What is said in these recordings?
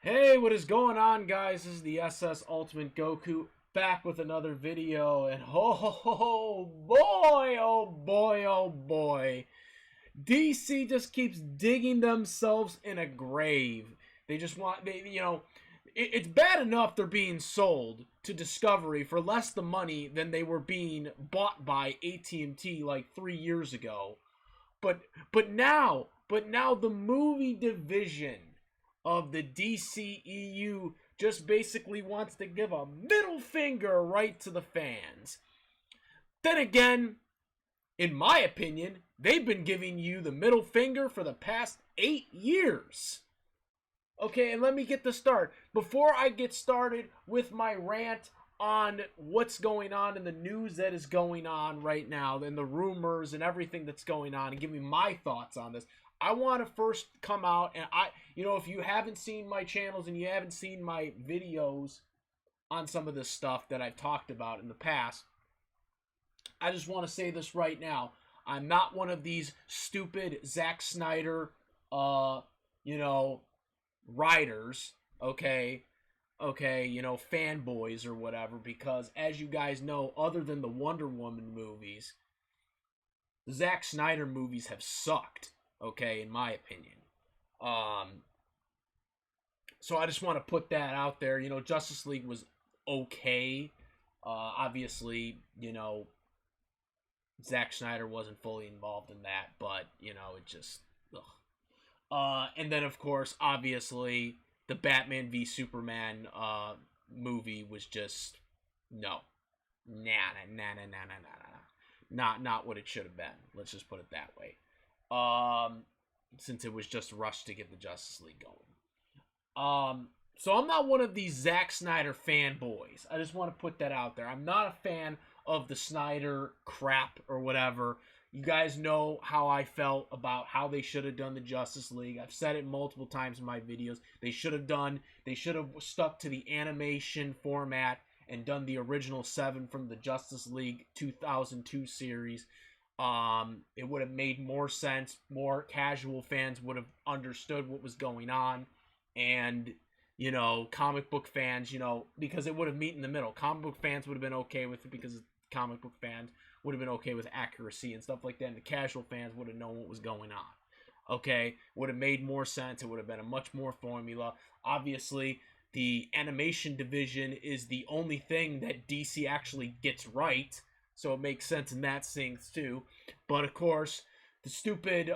Hey, what is going on, guys? This is the SS Ultimate Goku back with another video, and oh boy, oh boy, oh boy. DC just keeps digging themselves in a grave. They just want, it's bad enough they're being sold to Discovery for less the money than they were being bought by AT&T like 3 years ago. But now the movie division of the DCEU just basically wants to give a middle finger right to the fans. Then again, in my opinion, they've been giving you the middle finger for the past 8 years. Okay, and let me get the start. Before I get started with my rant on what's going on in the news that is going on right now, and the rumors and everything that's going on, and give me my thoughts on this, I want to first come out and if you haven't seen my channels and you haven't seen my videos on some of this stuff that I've talked about in the past, I just want to say this right now. I'm not one of these stupid Zack Snyder, writers, okay, fanboys or whatever, because as you guys know, other than the Wonder Woman movies, the Zack Snyder movies have sucked, okay, in my opinion. So I just want to put that out there. Justice League was okay. Obviously, Zack Snyder wasn't fully involved in that, but, it just, ugh. And then, of course, obviously, the Batman v Superman movie was just, no. Not what it should have been. Let's just put it that way. Since it was just rushed to get the Justice League going. So I'm not one of these Zack Snyder fanboys. I just want to put that out there. I'm not a fan of the Snyder crap or whatever. You guys know how I felt about how they should have done the Justice League. I've said it multiple times in my videos. They should have stuck to the animation format and done the original 7 from the Justice League 2002 series. It would have made more sense. More casual fans would have understood what was going on. And, comic book fans, because it would have met in the middle. Comic book fans would have been okay with it because comic book fans would have been okay with accuracy and stuff like that. And the casual fans would have known what was going on. Okay? Would have made more sense. It would have been a much more formula. Obviously, the animation division is the only thing that DC actually gets right. So it makes sense in that sense too. But of course, the stupid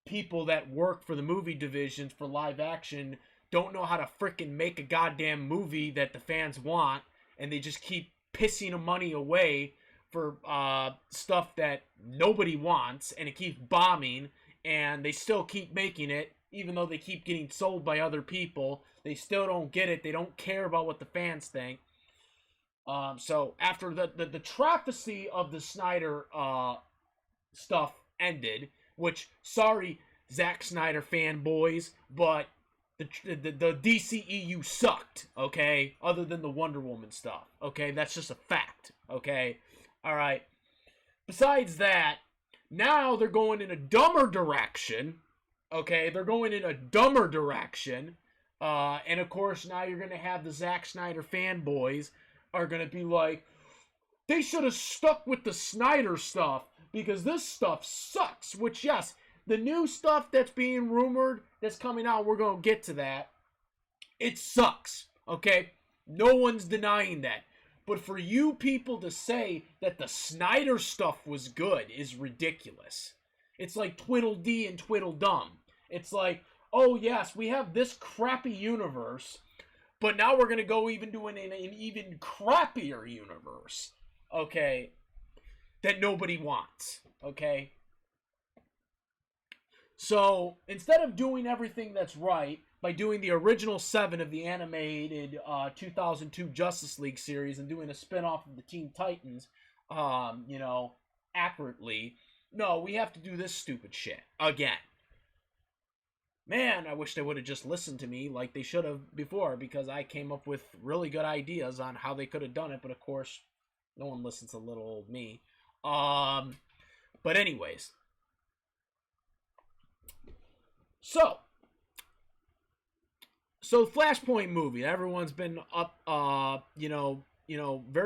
people that work for the movie divisions for live action don't know how to frickin' make a goddamn movie that the fans want, and they just keep pissing the money away for stuff that nobody wants, and it keeps bombing, and they still keep making it, even though they keep getting sold by other people. They still don't get it. They don't care about what the fans think. So after the travesty of the Snyder stuff ended, which, sorry, Zack Snyder fanboys, but the DCEU sucked, okay? Other than the Wonder Woman stuff, okay? That's just a fact, okay? All right. Besides that, now they're going in a dumber direction, okay? They're going in a dumber direction, and of course now you're going to have the Zack Snyder fanboys are going to be like, they should have stuck with the Snyder stuff because this stuff sucks. Which, yes, the new stuff that's being rumored that's coming out, we're going to get to that. It sucks, okay? No one's denying that. But for you people to say that the Snyder stuff was good is ridiculous. It's like Twiddledee and Twiddledum. It's like, oh yes, we have this crappy universe, but now we're going to go even to an even crappier universe, okay, that nobody wants, okay? So, instead of doing everything that's right, by doing the original 7 of the animated 2002 Justice League series and doing a spin-off of the Teen Titans, accurately, no, we have to do this stupid shit again. Man, I wish they would have just listened to me like they should have before, because I came up with really good ideas on how they could have done it, but of course, no one listens to little old me. But anyways. So, So Flashpoint movie, everyone's been up, very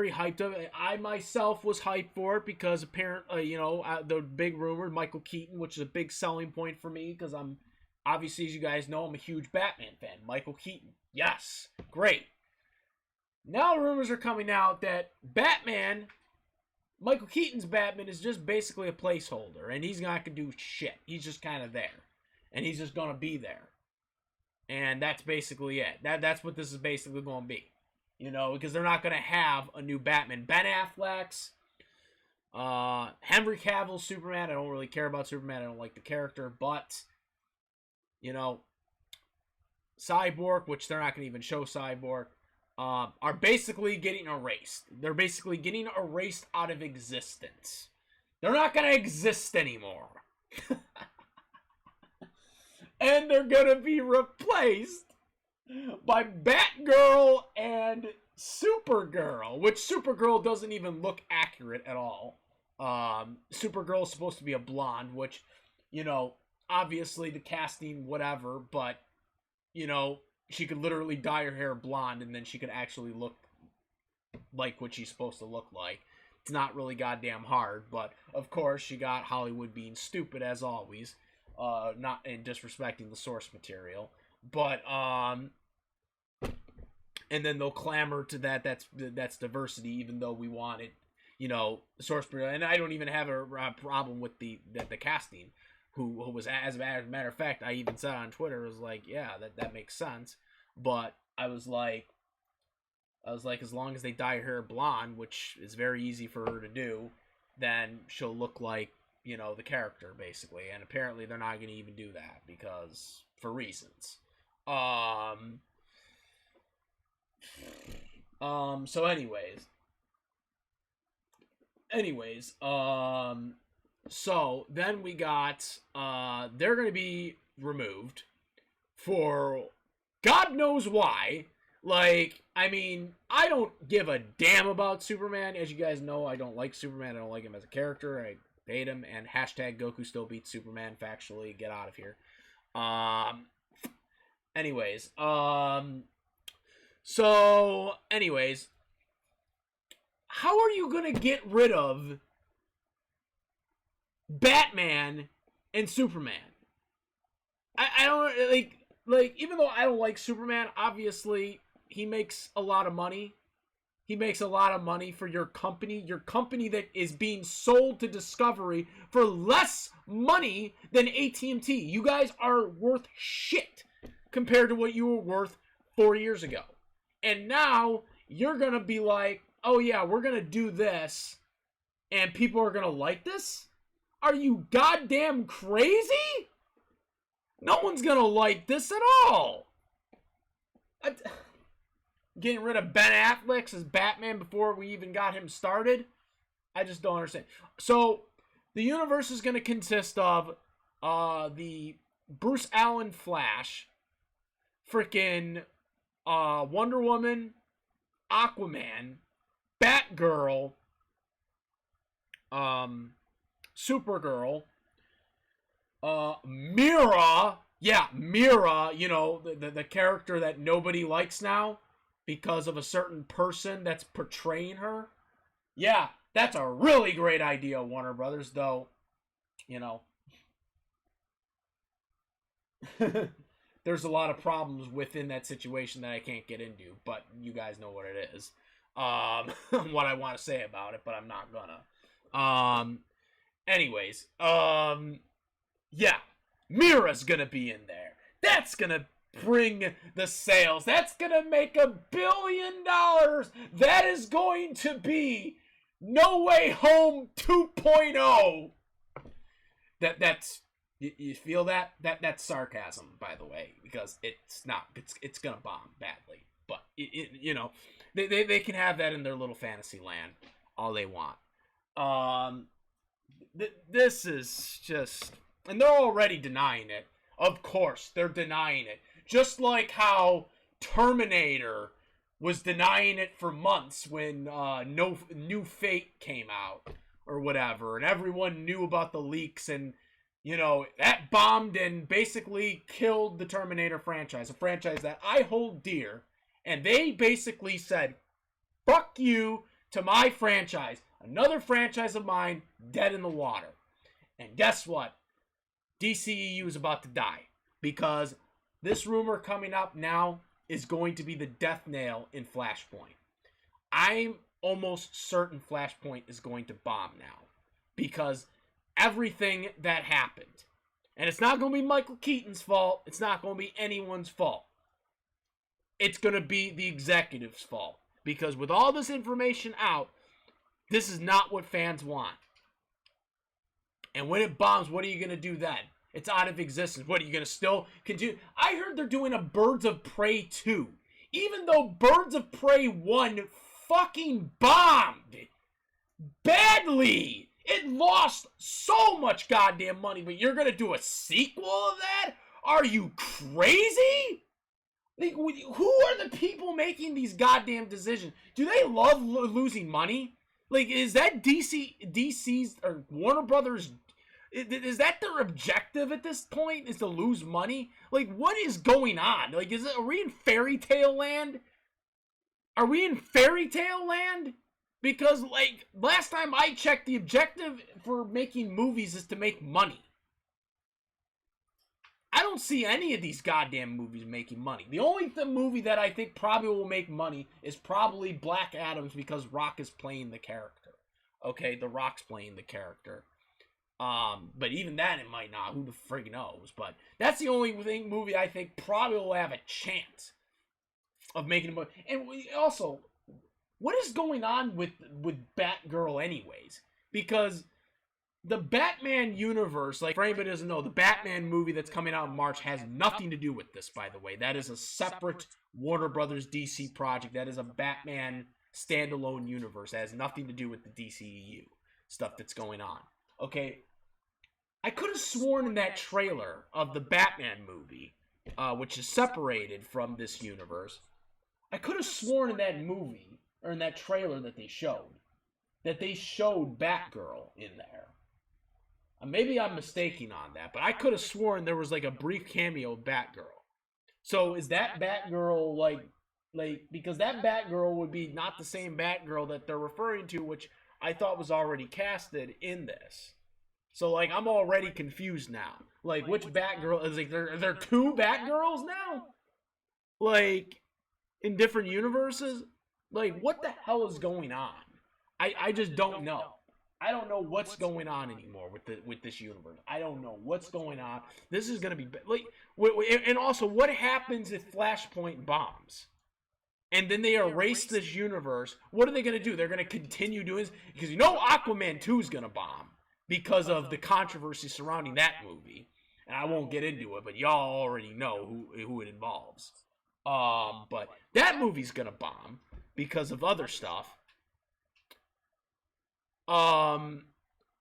hyped up. I myself was hyped for it because apparently, the big rumor, Michael Keaton, which is a big selling point for me because I'm obviously, as you guys know, I'm a huge Batman fan. Michael Keaton, yes, great. Now rumors are coming out that Michael Keaton's Batman is just basically a placeholder, and he's not gonna do shit. He's just kind of there, and he's just gonna be there. And that's basically it. That's what this is basically going to be. Because they're not going to have a new Batman. Ben Affleck's, Henry Cavill's Superman. I don't really care about Superman. I don't like the character. But, Cyborg, which they're not going to even show Cyborg, are basically getting erased. They're basically getting erased out of existence. They're not going to exist anymore. And they're going to be replaced by Batgirl and Supergirl, which Supergirl doesn't even look accurate at all. Supergirl is supposed to be a blonde, which, obviously the casting, whatever, but, she could literally dye her hair blonde and then she could actually look like what she's supposed to look like. It's not really goddamn hard, but of course she got Hollywood being stupid as always. Not in disrespecting the source material, but and then they'll clamor to that's diversity, even though we wanted, source material. And I don't even have a problem with the casting, who was, as a matter of fact, I even said on Twitter, was like, yeah, that makes sense. But I was like, as long as they dye her hair blonde, which is very easy for her to do, then she'll look like, the character, basically. And apparently they're not going to even do that because, for reasons. So anyways, so then we got, they're going to be removed for God knows why. Like, I mean, I don't give a damn about Superman. As you guys know, I don't like Superman. I don't like him as a character. I hate him. And hashtag Goku still beats Superman factually. Get out of here. So, how are you going to get rid of Batman and Superman? I don't, like, even though I don't like Superman, obviously, he makes a lot of money. He makes a lot of money for your company that is being sold to Discovery for less money than AT&T. You guys are worth shit compared to what you were worth 4 years ago. And now you're going to be like, oh yeah, we're going to do this and people are going to like this? Are you goddamn crazy? No one's going to like this at all. Getting rid of Ben Affleck as Batman before we even got him started? I just don't understand. So, the universe is going to consist of the Bruce Allen Flash, freaking Wonder Woman, Aquaman, Batgirl, Supergirl, Mira, the character that nobody likes now because of a certain person that's portraying her. Yeah, that's a really great idea, Warner Brothers, though, there's a lot of problems within that situation that I can't get into, but you guys know what it is. What I want to say about it, but I'm not gonna. Yeah, Mira's gonna be in there. That's gonna bring the sales. That's gonna make $1 billion. That is going to be No Way Home 2.0. That's you feel that? That's sarcasm, by the way, because it's not. It's gonna bomb badly. But they can have that in their little fantasy land all they want. This is just, and they're already denying it. Of course, they're denying it. Just like how Terminator was denying it for months when No New Fate came out or whatever, and everyone knew about the leaks, and You know, that bombed and basically killed the Terminator franchise, a franchise that I hold dear. And they basically said, fuck you to my franchise. Another franchise of mine dead in the water. And guess what? DCEU is about to die. Because this rumor coming up now is going to be the death nail in Flashpoint. I'm almost certain Flashpoint is going to bomb now. Because everything that happened. And it's not going to be Michael Keaton's fault. It's not going to be anyone's fault. It's going to be the executive's fault. Because with all this information out, this is not what fans want. And when it bombs, what are you going to do then? It's out of existence. What, are you going to still continue? I heard they're doing a Birds of Prey 2. Even though Birds of Prey 1 fucking bombed badly. It lost so much goddamn money, but you're going to do a sequel of that? Are you crazy? Like, who are the people making these goddamn decisions? Do they love losing money? Like, is that DC's or Warner Brothers? Is that their objective at this point? Is to lose money? Like, what is going on? Like, are we in fairy tale land? Are we in fairy tale land? Because, like, last time I checked, the objective for making movies is to make money. I don't see any of these goddamn movies making money. The only movie that I think probably will make money is probably Black Adams, because Rock is playing the character. Okay, The Rock's playing the character. But even that, it might not. Who the frig knows? But that's the only movie I think probably will have a chance of making a movie. And also, what is going on with Batgirl anyways? Because the Batman universe, like, for anybody who doesn't know, the Batman movie that's coming out in March has nothing to do with this, by the way. That is a separate Warner Brothers DC project. That is a Batman standalone universe. It has nothing to do with the DCEU stuff that's going on. Okay? I could have sworn in that trailer of the Batman movie, which is separated from this universe, I could have sworn in that movie, or in that trailer that they showed Batgirl in there. Maybe I'm mistaken on that, but I could have sworn there was like a brief cameo of Batgirl. So is that Batgirl like because that Batgirl would be not the same Batgirl that they're referring to, which I thought was already casted in this. So, like, I'm already confused now. Like, which Batgirl is, like, are there two Batgirls now? Like, in different universes? Like, what the hell is going on? I just don't know. I don't know what's going on anymore with this universe. I don't know what's going on. This is going to be, like, and also, what happens if Flashpoint bombs? And then they erase this universe. What are they going to do? They're going to continue doing this? Because you know Aquaman 2 is going to bomb. Because of the controversy surrounding that movie. And I won't get into it, but y'all already know who it involves. But that movie's gonna bomb because of other stuff.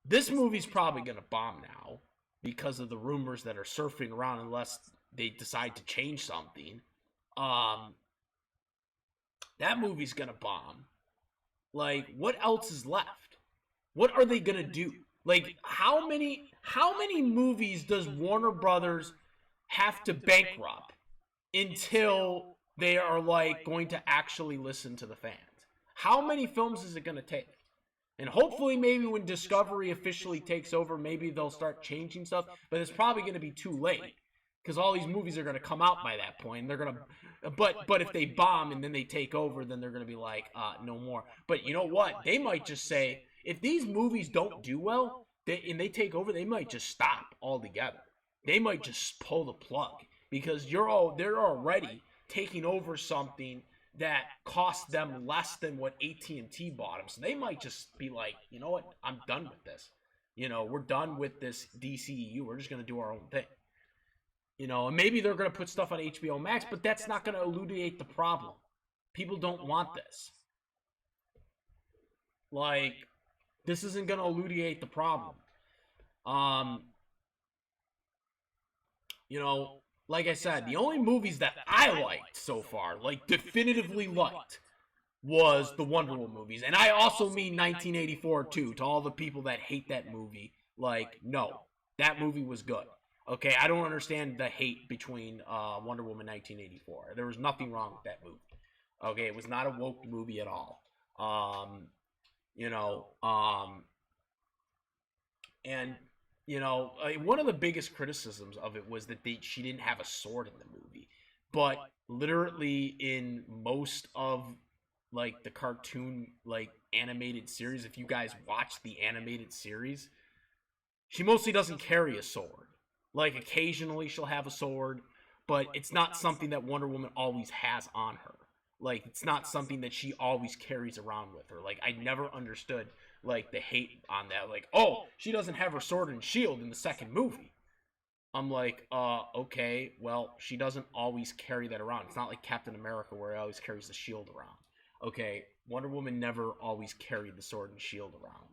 This movie's probably gonna bomb now because of the rumors that are surfing around, unless they decide to change something. That movie's gonna bomb. Like, what else is left? What are they gonna do? Like, how many movies does Warner Brothers have to bankrupt until they are, like, going to actually listen to the fans? How many films is it going to take? And hopefully maybe when Discovery officially takes over, maybe they'll start changing stuff. But it's probably going to be too late, because all these movies are going to come out by that point. And they're going to, but if they bomb and then they take over, then they're going to be like, no more. But you know what? They might just say, if these movies don't do well, and they take over, they might just stop altogether. They might just pull the plug, because they're already taking over something that cost them less than what AT&T bought them. So they might just be like, you know what, I'm done with this. You know, we're done with this DCEU. We're just going to do our own thing. You know, and maybe they're going to put stuff on HBO Max, but that's not going to alleviate the problem. People don't want this. Like, this isn't going to alleviate the problem. You know, like I said, the only movies that I liked so far, like definitively liked, was the Wonder Woman movies. And I also mean 1984 too, to all the people that hate that movie. Like, no. That movie was good. Okay, I don't understand the hate between Wonder Woman 1984. There was nothing wrong with that movie. Okay, it was not a woke movie at all. You know, and one of the biggest criticisms of it was that she didn't have a sword in the movie. But literally in most of like the cartoon like animated series, if you guys watch the animated series, she mostly doesn't carry a sword. Like occasionally she'll have a sword, but it's not something that Wonder Woman always has on her. Like it's not something that she always carries around with her. Like I never understood like the hate on that. Like, oh, she doesn't have her sword and shield in the second movie. I'm like, okay, well, she doesn't always carry that around. It's not like Captain America where he always carries the shield around. Okay, Wonder Woman never always carried the sword and shield around.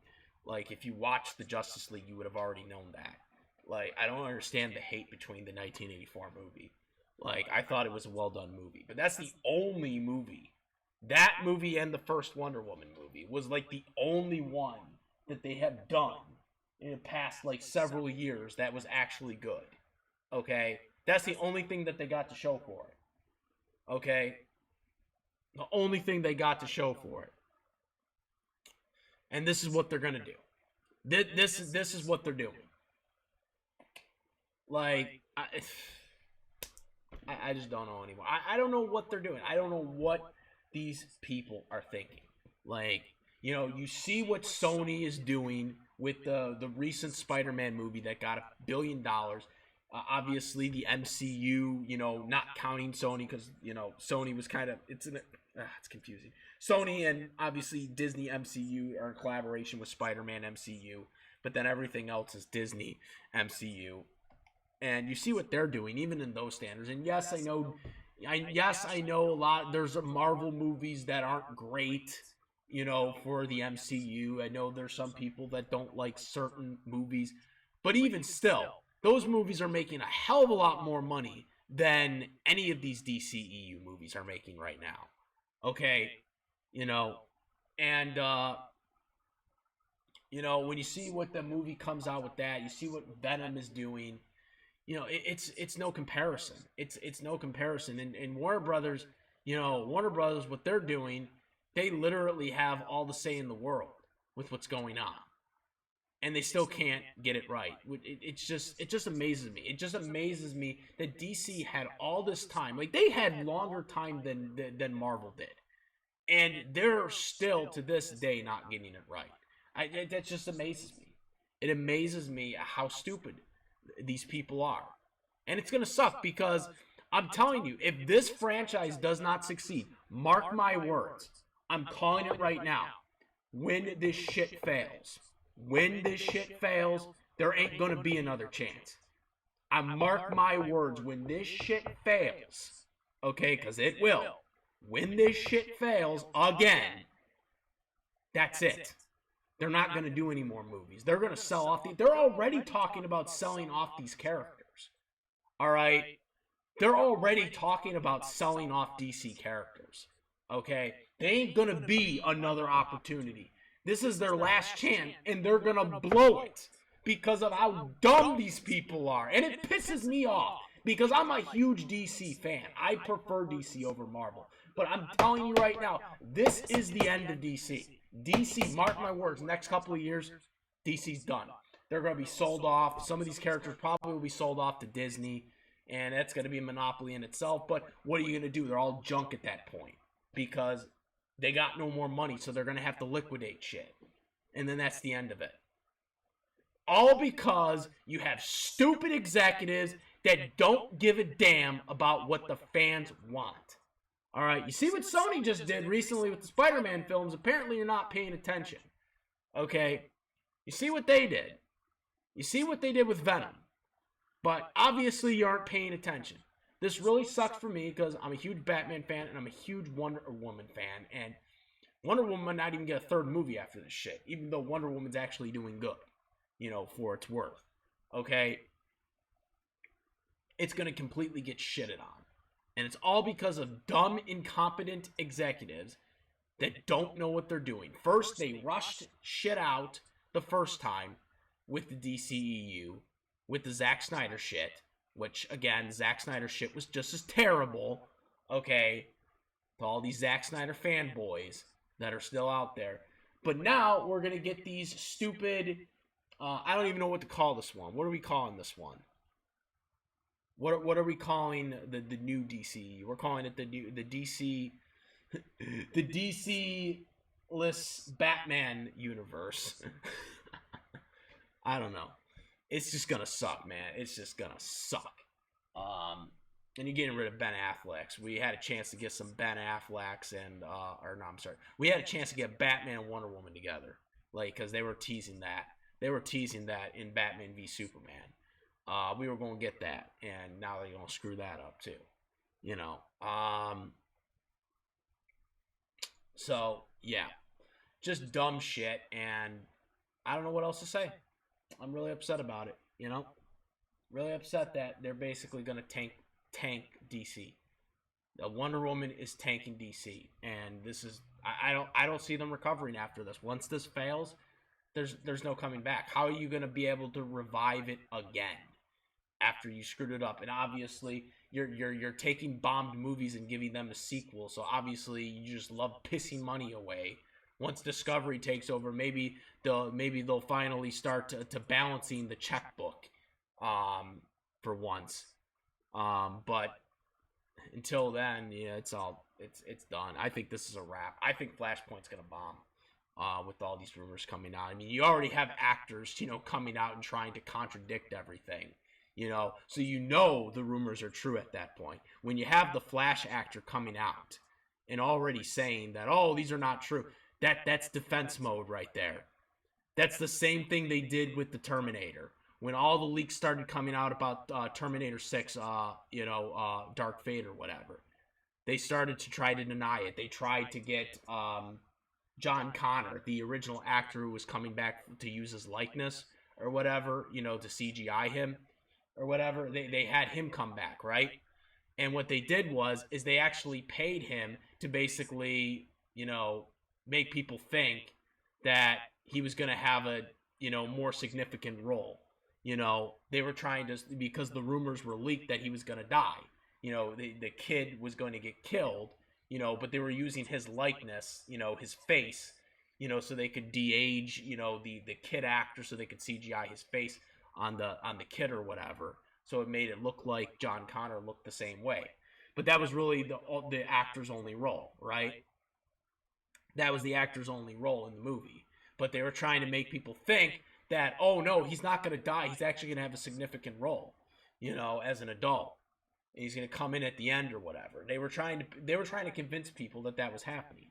Like, if you watched the Justice League, you would have already known that. Like, I don't understand the hate between the 1984 movie. Like, I thought it was a well-done movie. But that's the only movie. That movie and the first Wonder Woman movie was, like, the only one that they have done in the past, like, several years that was actually good. Okay? That's the only thing that they got to show for it. Okay? The only thing they got to show for it. And this is what they're going to do. This is what they're doing. Like, I just don't know anymore. I don't know what they're doing. I don't know what these people are thinking. Like, you see what Sony is doing with the recent Spider-Man movie that got $1 billion. Obviously, the MCU, not counting Sony because, Sony was kind of, it's confusing. Sony and obviously Disney MCU are in collaboration with Spider-Man MCU, but then everything else is Disney MCU. And you see what they're doing, even in those standards. And yes, I know a lot. There's Marvel movies that aren't great, for the MCU. I know there's some people that don't like certain movies. But even still, those movies are making a hell of a lot more money than any of these DCEU movies are making right now. Okay? And, when you see what the movie comes out with that, you see what Venom is doing, it's no comparison. It's no comparison. And Warner Brothers, what they're doing, they literally have all the say in the world with what's going on. And they still can't get it right. It just amazes me. It just amazes me that DC had all this time. Like, they had longer time than Marvel did. And they're still, to this day, not getting it right. That just amazes me. It amazes me how stupid these people are. And it's going to suck because I'm telling you, if this franchise does not succeed, mark my words, I'm calling it right now, when this shit fails, there ain't going to be another chance. I mark my words, when this shit fails, okay, because it will, when this shit fails again, that's it. They're not going to do any more movies. They're going to sell off they're already talking about selling off these characters. All right? They're already talking about selling off DC characters. Okay? They ain't going to be another opportunity. This is their last chance, and they're going to blow it because of how dumb these people are. And it pisses me off because I'm a huge DC fan. I prefer DC over Marvel. But I'm telling you right now, this is the end of DC. DC, mark my words, next couple of years, DC's done. They're going to be sold off. Some of these characters probably will be sold off to Disney, and that's going to be a monopoly in itself. But what are you going to do? They're all junk at that point because they got no more money, so they're going to have to liquidate shit. And then that's the end of it. All because you have stupid executives that don't give a damn about what the fans want. All right, you see what Sony just did recently with the Spider-Man films? Apparently you're not paying attention. Okay? You see what they did. You see what they did with Venom. But obviously you aren't paying attention. This really sucks for me because I'm a huge Batman fan and I'm a huge Wonder Woman fan. And Wonder Woman might not even get a third movie after this shit, even though Wonder Woman's actually doing good, for its worth. Okay? It's going to completely get shitted on. And it's all because of dumb, incompetent executives that don't know what they're doing. First, they rushed shit out the first time with the DCEU. with the Zack Snyder shit, which, again, Zack Snyder shit was just as terrible, okay, to all these Zack Snyder fanboys that are still out there. But now we're going to get these stupid, I don't even know what to call this one. What are we calling this one? What are we calling the new DCEU? We're calling it the DC the DC-less Batman universe. I don't know. It's just gonna suck, man. It's just gonna suck. And you're getting rid of Ben Affleck's. We had a chance to get some Ben Affleck's and we had a chance to get Batman and Wonder Woman together, like, because they were teasing that. They were teasing that in Batman v Superman. We were gonna get that, and now they're gonna screw that up too. You know. So yeah, just dumb shit, and I don't know what else to say. I'm really upset about it. You know, really upset that they're basically gonna tank DC. The Wonder Woman is tanking DC, and this is I don't see them recovering after this. Once this fails, there's no coming back. How are you gonna be able to revive it again after you screwed it up? And obviously you're taking bombed movies and giving them a sequel, so obviously you just love pissing money away. Once Discovery takes over, maybe they'll finally start to balancing the checkbook for once. But until then, yeah, it's done. I think this is a wrap. I think Flashpoint's gonna bomb with all these rumors coming out. I mean, you already have actors, coming out and trying to contradict everything. So the rumors are true at that point. When you have the Flash actor coming out and already saying that, oh, these are not true, that's defense mode right there. That's the same thing they did with the Terminator. When all the leaks started coming out about Terminator 6, Dark Fate or whatever, they started to try to deny it. They tried to get John Connor, the original actor who was coming back to use his likeness or whatever, to CGI him or whatever. They had him come back, right? And what they did is they actually paid him to basically, make people think that he was going to have a, more significant role. They were trying to, because the rumors were leaked that he was going to die. The kid was going to get killed, but they were using his likeness, his face, so they could de-age, the kid actor, so they could CGI his face on the kid or whatever. So it made it look like John Connor looked the same way. But that was really the actor's only role, right? That was the actor's only role in the movie. But they were trying to make people think that, oh no, he's not going to die. He's actually going to have a significant role, as an adult. And he's going to come in at the end or whatever. They were trying to convince people that was happening.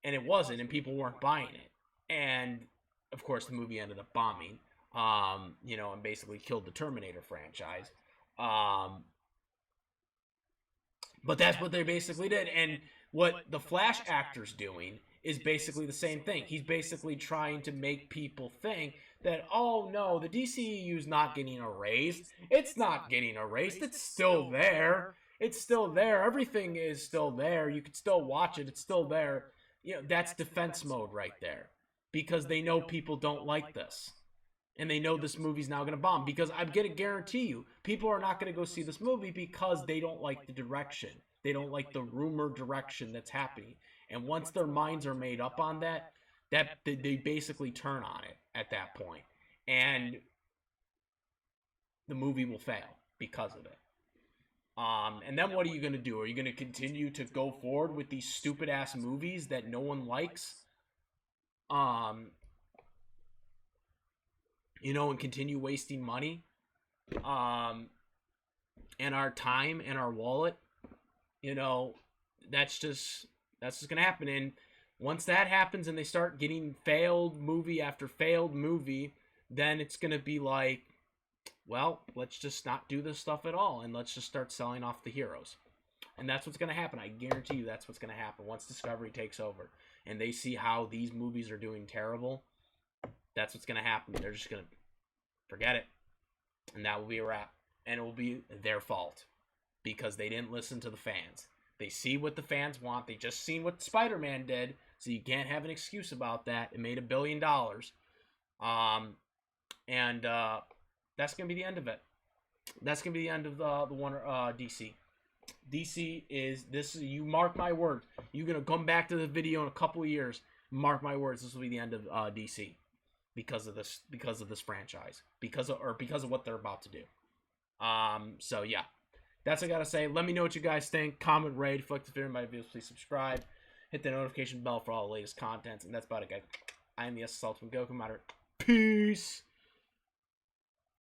And it wasn't, and people weren't buying it. And of course the movie ended up bombing, and basically killed the Terminator franchise. But that's what they basically did. And what the Flash actor's doing is basically the same thing. He's basically trying to make people think that, oh no, the DCEU is not getting erased. It's not getting erased. It's still there. It's still there. Everything is still there. You can still watch it. It's still there. That's defense mode right there. Because they know people don't like this. And they know this movie's now going to bomb. Because I'm going to guarantee you, people are not going to go see this movie because they don't like the direction. They don't like the rumor direction that's happening. And once their minds are made up on that they basically turn on it at that point. And the movie will fail because of it. And then what are you going to do? Are you going to continue to go forward with these stupid ass movies that no one likes? And continue wasting money, and our time and our wallet? That's just going to happen. And once that happens and they start getting failed movie after failed movie, then it's going to be like, well, let's just not do this stuff at all, and let's just start selling off the heroes. And that's what's going to happen. I guarantee you that's what's going to happen once Discovery takes over and they see how these movies are doing terrible. That's what's going to happen. They're just going to forget it, and that will be a wrap. And it will be their fault because they didn't listen to the fans. They see what the fans want. They just seen what Spider-Man did, so you can't have an excuse about that. It made $1 billion. That's gonna be the end of it. That's gonna be the end of the Warner DC. DC is this. You mark my words. You're gonna come back to the video in a couple of years. Mark my words. This will be the end of DC because of this franchise. Because of what they're about to do. So yeah, that's what I gotta say. Let me know what you guys think. Comment, rate. If you like this video, my videos, please subscribe. Hit the notification bell for all the latest content. And that's about it, guys. I am the Ultimate Goku Matter. Peace.